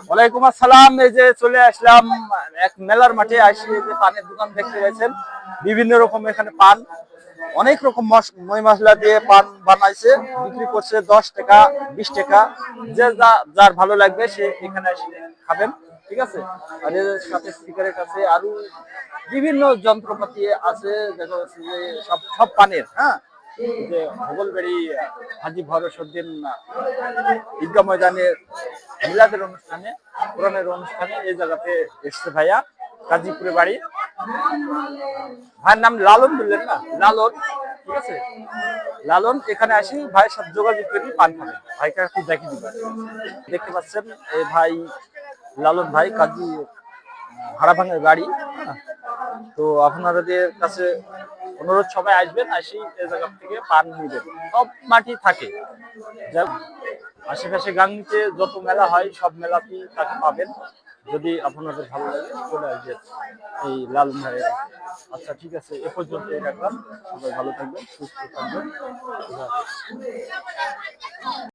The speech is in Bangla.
ওয়ালাইকুম আসসালাম। এই যে চলে আসলাম এক মেলার মাঠে, আসি যে পানের দোকান দেখতে পাচ্ছেন। বিভিন্ন রকম এখানে পান, অনেক রকম মই মশলা দিয়ে পান বানাইছে, বিক্রি করছে 10 টাকা 20 টাকা, যে যার ভালো লাগবে সে এখানে এসে খাবেন, ঠিক আছে। আর এর সাথে সিগারেট আছে, আরো বিভিন্ন যন্ত্রপাতি আছে, দেখা যাচ্ছে যে সব সব পানের। হ্যাঁ, যে ভোগলবাড়ি হাজী ভরসউদ্দিন ঈদগাহ ময়দানের মিলাদের অনুষ্ঠানে, কোরআনের অনুষ্ঠানে এই জায়গাতে এসছে ভাইয়া। গাজীপুরে বাড়ি। ভাইয়ের নাম লালন বললেন না? লালন, ঠিক আছে। লালন, এখানে আসি ভাইয়ের সাথে যোগাযোগ করি, পান খাবেন। ভাইকে একটু দেখে দিবেন। দেখতে পাচ্ছেন এই ভাই লালন ভাই, কাজী ভাড়াভাঙের বাড়ি। তো আপনাদের কাছে অনুরোধ, সবাই আসবেন, আসি এই জায়গা থেকে পান নিবেন। সব মাটি থাকে, আশেপাশে গাংনীতে যত মেলা হয় সব মেলাতেই তাকে পাবেন। যদি আপনাদের ভালো লাগে চলে আসবেন এই লালন ভাইয়ের। আচ্ছা, ঠিক আছে, এ পর্যন্তই রাখলাম। সবাই ভালো থাকবেন, সুস্থ থাকবেন।